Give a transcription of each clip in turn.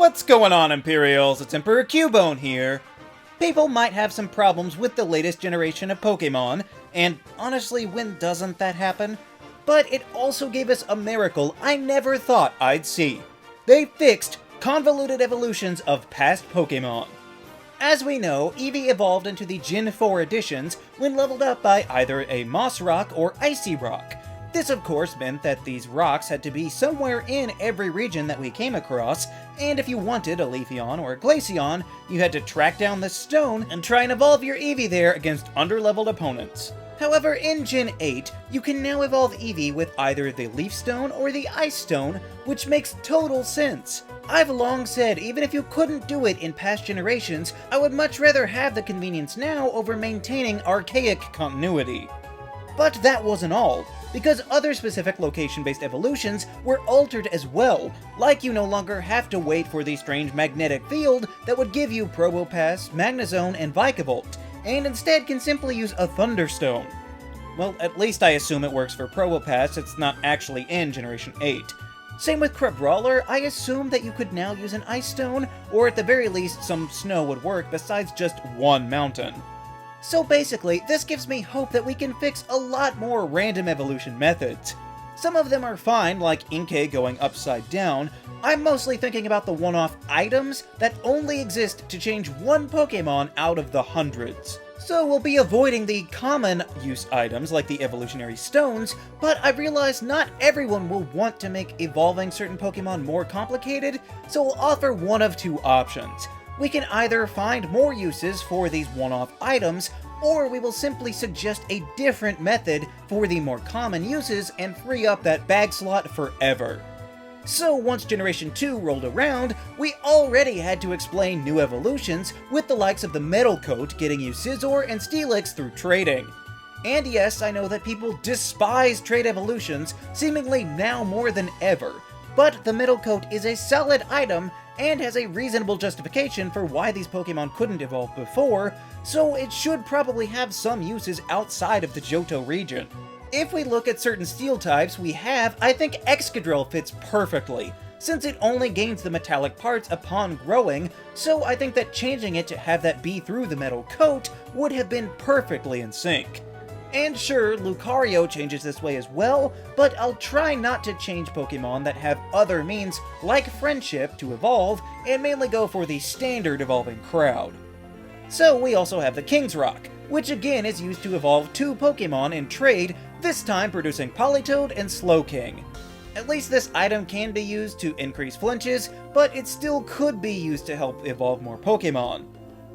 What's going on, Imperials? It's Emperor Cubone here. People might have some problems with the latest generation of Pokémon, and honestly, when doesn't that happen? But it also gave us a miracle I never thought I'd see. They fixed convoluted evolutions of past Pokémon. As we know, Eevee evolved into the Gen 4 editions when leveled up by either a Moss Rock or Icy Rock. This of course meant that these rocks had to be somewhere in every region that we came across, and if you wanted a Leafeon or a Glaceon, you had to track down this stone and try and evolve your Eevee there against underleveled opponents. However, in Gen 8, you can now evolve Eevee with either the Leaf Stone or the Ice Stone, which makes total sense. I've long said even if you couldn't do it in past generations, I would much rather have the convenience now over maintaining archaic continuity. But that wasn't all, because other specific location-based evolutions were altered as well, like you no longer have to wait for the strange magnetic field that would give you Probopass, Magnezone, and Vikavolt, and instead can simply use a Thunderstone. Well, at least I assume it works for Probopass, it's not actually in Generation 8. Same with Crabrawler, I assume that you could now use an Ice Stone, or at the very least some snow would work besides just one mountain. So basically, this gives me hope that we can fix a lot more random evolution methods. Some of them are fine, like Inkay going upside down. I'm mostly thinking about the one-off items that only exist to change one Pokémon out of the hundreds. So we'll be avoiding the common use items like the evolutionary stones, but I realize not everyone will want to make evolving certain Pokémon more complicated, so we'll offer one of two options. We can either find more uses for these one-off items, or we will simply suggest a different method for the more common uses and free up that bag slot forever. So once Generation 2 rolled around, we already had to explain new evolutions, with the likes of the Metal Coat getting you Scizor and Steelix through trading. And yes, I know that people despise trade evolutions, seemingly now more than ever, but the Metal Coat is a solid item and has a reasonable justification for why these Pokémon couldn't evolve before, so it should probably have some uses outside of the Johto region. If we look at certain steel types we have, I think Excadrill fits perfectly, since it only gains the metallic parts upon growing, so I think that changing it to have that be through the metal coat would have been perfectly in sync. And sure, Lucario changes this way as well, but I'll try not to change Pokémon that have other means, like friendship, to evolve, and mainly go for the standard evolving crowd. So we also have the King's Rock, which again is used to evolve two Pokémon in trade, this time producing Politoed and Slowking. At least this item can be used to increase flinches, but it still could be used to help evolve more Pokémon.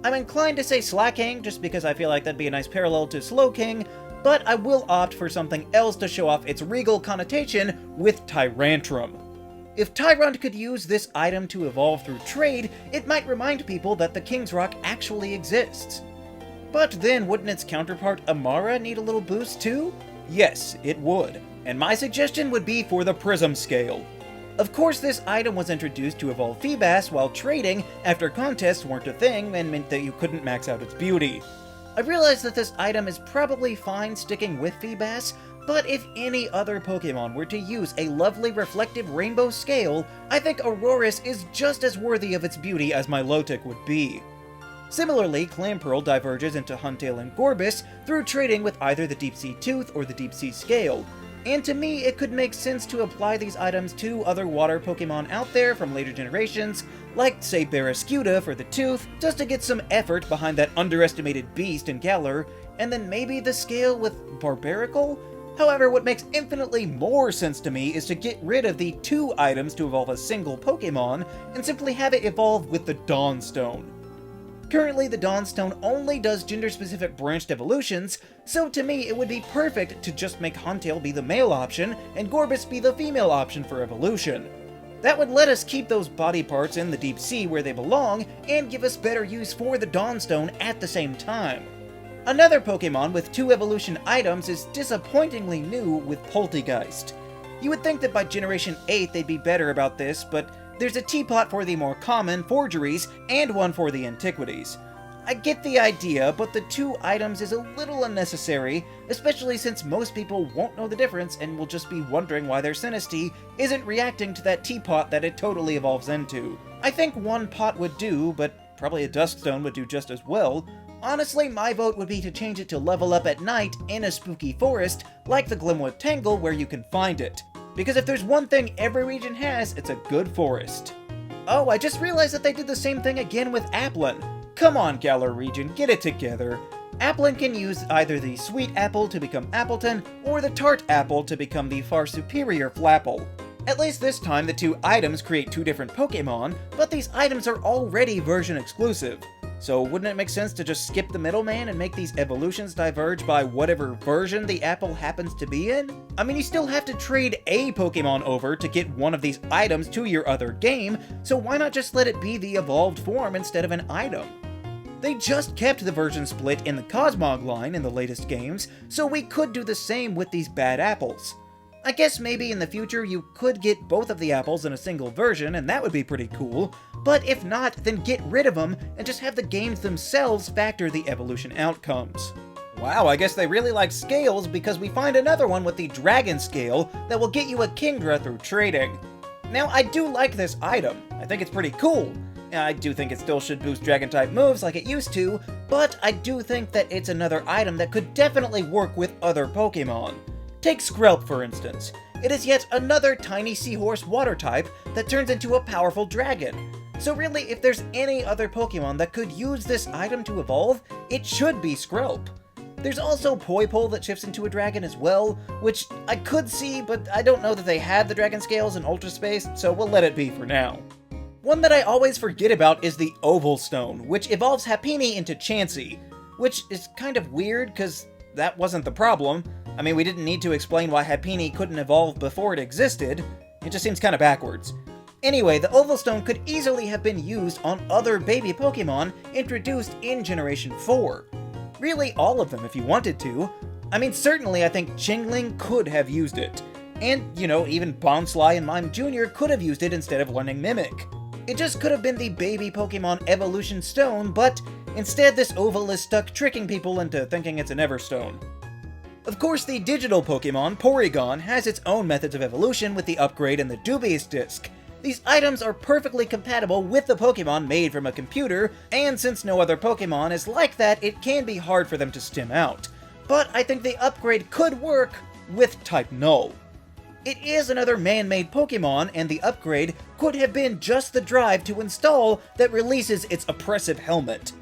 I'm inclined to say Slacking, just because I feel like that'd be a nice parallel to Slowking, but I will opt for something else to show off its regal connotation with Tyrantrum. If Tyrunt could use this item to evolve through trade, it might remind people that the King's Rock actually exists. But then wouldn't its counterpart Amara need a little boost too? Yes, it would. And my suggestion would be for the Prism Scale. Of course, this item was introduced to evolve Feebas while trading after contests weren't a thing and meant that you couldn't max out its beauty. I realize that this item is probably fine sticking with Feebas, but if any other Pokémon were to use a lovely reflective rainbow scale, I think Aurorus is just as worthy of its beauty as Milotic would be. Similarly, Clamperl diverges into Huntail and Gorbis through trading with either the Deep Sea Tooth or the Deep Sea Scale, and to me it could make sense to apply these items to other water Pokémon out there from later generations, like say Barraskewda for the Tooth, just to get some effort behind that underestimated beast in Galar, and then maybe the Scale with Barbaracle? However, what makes infinitely more sense to me is to get rid of the two items to evolve a single Pokémon, and simply have it evolve with the Dawnstone. Currently, the Dawnstone only does gender-specific branched evolutions, so to me it would be perfect to just make Huntail be the male option and Gorbis be the female option for evolution. That would let us keep those body parts in the deep sea where they belong, and give us better use for the Dawnstone at the same time. Another Pokémon with two evolution items is disappointingly new with Poltegeist. You would think that by Generation 8 they'd be better about this, but there's a teapot for the more common forgeries and one for the antiquities. I get the idea, but the 2 items is a little unnecessary, especially since most people won't know the difference and will just be wondering why their Sinistea isn't reacting to that teapot that it totally evolves into. I think 1 pot would do, but probably a Duskstone would do just as well. Honestly, my vote would be to change it to level up at night in a spooky forest, like the Glimwood Tangle where you can find it. Because if there's one thing every region has, it's a good forest. Oh, I just realized that they did the same thing again with Applin. Come on, Galar region, get it together. Applin can use either the Sweet Apple to become Appleton, or the Tart Apple to become the far superior Flapple. At least this time, the 2 items create 2 different Pokémon, but these items are already version exclusive. So wouldn't it make sense to just skip the middleman and make these evolutions diverge by whatever version the apple happens to be in? I mean, you still have to trade a Pokémon over to get one of these items to your other game, so why not just let it be the evolved form instead of an item? They just kept the version split in the Cosmog line in the latest games, so we could do the same with these bad apples. I guess maybe in the future you could get both of the apples in a single version, and that would be pretty cool, but if not, then get rid of them and just have the games themselves factor the evolution outcomes. Wow, I guess they really like scales because we find another one with the Dragon Scale that will get you a Kingdra through trading. Now, I do like this item. I think it's pretty cool. I do think it still should boost Dragon-type moves like it used to, but I do think that it's another item that could definitely work with other Pokémon. Take Skrelp, for instance. It is yet another tiny seahorse water type that turns into a powerful dragon. So really, if there's any other Pokémon that could use this item to evolve, it should be Skrelp. There's also Poipole that shifts into a dragon as well, which I could see, but I don't know that they had the dragon scales in Ultra Space, so we'll let it be for now. One that I always forget about is the Oval Stone, which evolves Happiny into Chansey, which is kind of weird because that wasn't the problem. I mean, we didn't need to explain why Happiny couldn't evolve before it existed. It just seems kind of backwards. Anyway, the Oval Stone could easily have been used on other baby Pokémon introduced in Generation 4. Really, all of them if you wanted to. I mean, certainly I think Chingling could have used it. And, you know, even Bonsly and Mime Jr. could have used it instead of learning Mimic. It just could have been the baby Pokémon Evolution Stone, but instead this oval is stuck tricking people into thinking it's an Everstone. Of course, the digital Pokémon, Porygon, has its own methods of evolution with the upgrade and the Dubious Disc. These items are perfectly compatible with the Pokémon made from a computer, and since no other Pokémon is like that, it can be hard for them to stim out. But I think the upgrade could work with Type Null. It is another man-made Pokémon, and the upgrade could have been just the drive to install that releases its oppressive helmet.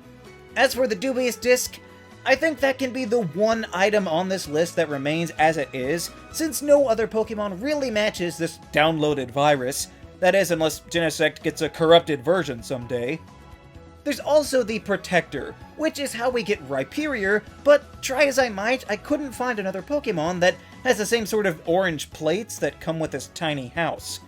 As for the Dubious Disc, I think that can be the one item on this list that remains as it is, since no other Pokémon really matches this downloaded virus. That is, unless Genesect gets a corrupted version someday. There's also the Protector, which is how we get Rhyperior, but try as I might, I couldn't find another Pokémon that has the same sort of orange plates that come with this tiny house.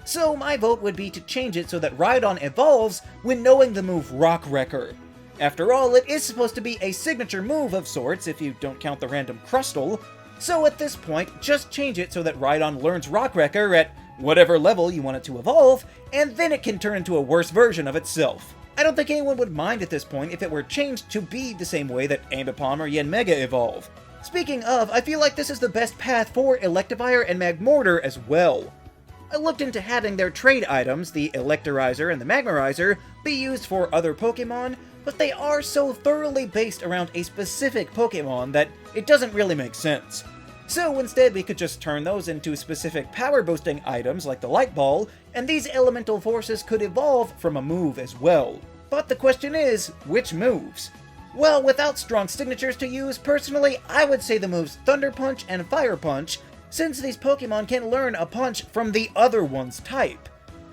So my vote would be to change it so that Rhydon evolves when knowing the move Rock Wrecker. After all, it is supposed to be a signature move of sorts if you don't count the random Crustle, so at this point, just change it so that Rhydon learns Rock Wrecker at whatever level you want it to evolve, and then it can turn into a worse version of itself. I don't think anyone would mind at this point if it were changed to be the same way that Ambipom or Yanmega evolve. Speaking of, I feel like this is the best path for Electivire and Magmortar as well. I looked into having their trade items, the Electorizer and the Magmarizer, be used for other Pokémon, but they are so thoroughly based around a specific Pokémon that it doesn't really make sense. So instead we could just turn those into specific power boosting items like the Light Ball, and these elemental forces could evolve from a move as well. But the question is, which moves? Well, without strong signatures to use, personally, I would say the moves Thunder Punch and Fire Punch, since these Pokémon can learn a punch from the other one's type.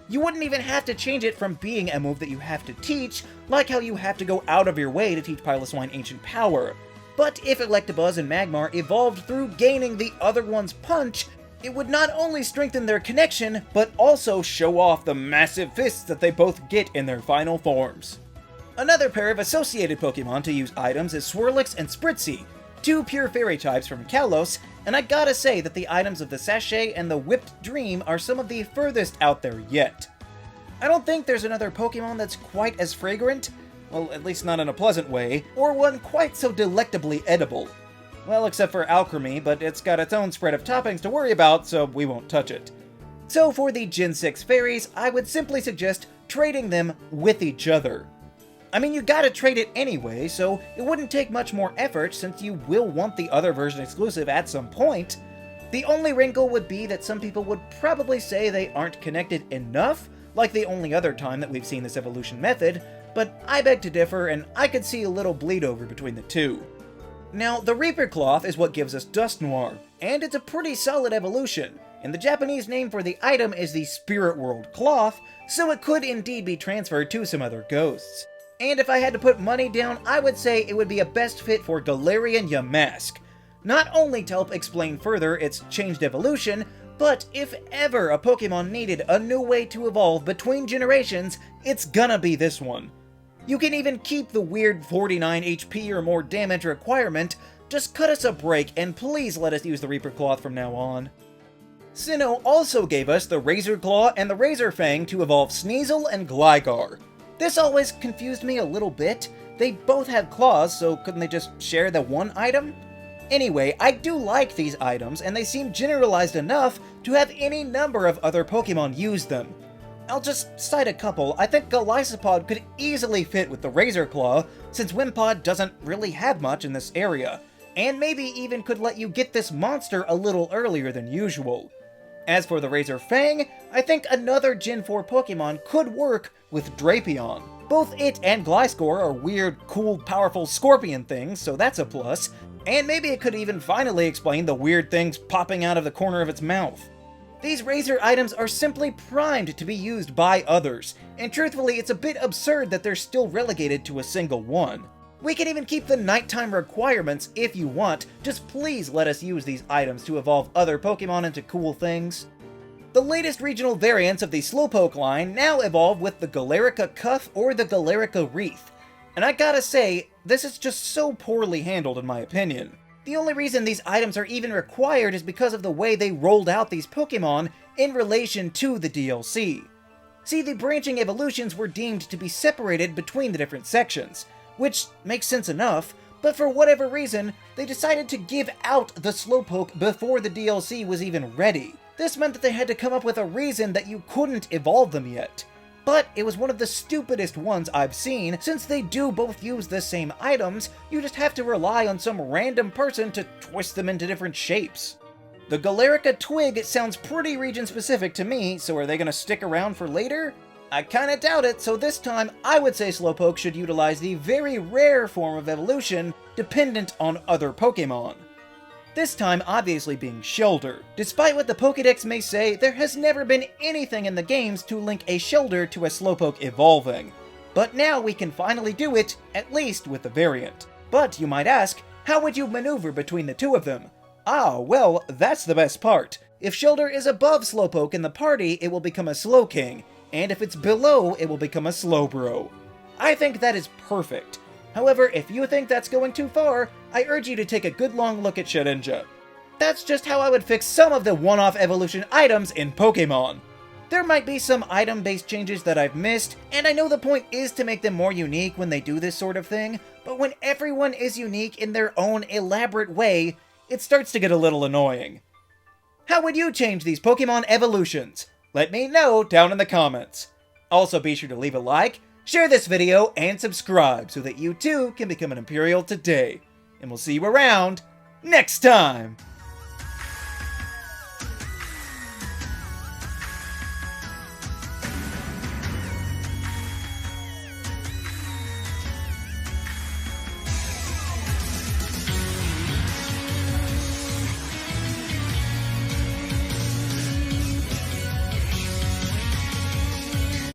You wouldn't even have to change it from being a move that you have to teach, like how you have to go out of your way to teach Piloswine Ancient Power. But if Electabuzz and Magmar evolved through gaining the other one's punch, it would not only strengthen their connection, but also show off the massive fists that they both get in their final forms. Another pair of associated Pokémon to use items is Swirlix and Spritzee, two pure fairy types from Kalos, and I gotta say that the items of the Sachet and the Whipped Dream are some of the furthest out there yet. I don't think there's another Pokémon that's quite as fragrant. Well, at least not in a pleasant way, or one quite so delectably edible. Well, except for alchemy, but it's got its own spread of toppings to worry about, so we won't touch it. So for the Gen 6 fairies, I would simply suggest trading them with each other. I mean, you gotta trade it anyway, so it wouldn't take much more effort since you will want the other version exclusive at some point. The only wrinkle would be that some people would probably say they aren't connected enough, like the only other time that we've seen this evolution method, but I beg to differ, and I could see a little bleed over between the two. Now, the Reaper Cloth is what gives us Dust Noir, and it's a pretty solid evolution, and the Japanese name for the item is the Spirit World Cloth, so it could indeed be transferred to some other ghosts. And if I had to put money down, I would say it would be a best fit for Galarian Yamask. Not only to help explain further its changed evolution, but if ever a Pokemon needed a new way to evolve between generations, it's gonna be this one. You can even keep the weird 49 HP or more damage requirement, just cut us a break and please let us use the Reaper Cloth from now on. Sinnoh also gave us the Razor Claw and the Razor Fang to evolve Sneasel and Gligar. This always confused me a little bit. They both have claws, so couldn't they just share the one item? Anyway, I do like these items, and they seem generalized enough to have any number of other Pokemon use them. I'll just cite a couple. I think Golisopod could easily fit with the Razor Claw, since Wimpod doesn't really have much in this area, and maybe even could let you get this monster a little earlier than usual. As for the Razor Fang, I think another Gen 4 Pokemon could work with Drapion. Both it and Gliscor are weird, cool, powerful scorpion things, so that's a plus, and maybe it could even finally explain the weird things popping out of the corner of its mouth. These Razor items are simply primed to be used by others, and truthfully it's a bit absurd that they're still relegated to a single one. We can even keep the nighttime requirements if you want, just please let us use these items to evolve other Pokemon into cool things. The latest regional variants of the Slowpoke line now evolve with the Galarica Cuff or the Galarica Wreath, and I gotta say, this is just so poorly handled in my opinion. The only reason these items are even required is because of the way they rolled out these Pokemon in relation to the DLC. See, the branching evolutions were deemed to be separated between the different sections, which makes sense enough, but for whatever reason, they decided to give out the Slowpoke before the DLC was even ready. This meant that they had to come up with a reason that you couldn't evolve them yet. But it was one of the stupidest ones I've seen, since they do both use the same items, you just have to rely on some random person to twist them into different shapes. The Galarica Twig sounds pretty region-specific to me, so are they gonna stick around for later? I kinda doubt it, so this time I would say Slowpoke should utilize the very rare form of evolution dependent on other Pokemon. This time obviously being Shellder. Despite what the Pokédex may say, there has never been anything in the games to link a Shellder to a Slowpoke evolving. But now we can finally do it, at least with the variant. But you might ask, how would you maneuver between the two of them? Ah, well, that's the best part. If Shellder is above Slowpoke in the party, it will become a Slowking, and if it's below, it will become a Slowbro. I think that is perfect. However, if you think that's going too far, I urge you to take a good long look at Shedinja. That's just how I would fix some of the one-off evolution items in Pokémon. There might be some item-based changes that I've missed, and I know the point is to make them more unique when they do this sort of thing, but when everyone is unique in their own elaborate way, it starts to get a little annoying. How would you change these Pokémon evolutions? Let me know down in the comments. Also be sure to leave a like, share this video, and subscribe so that you too can become an Imperial today. And we'll see you around next time!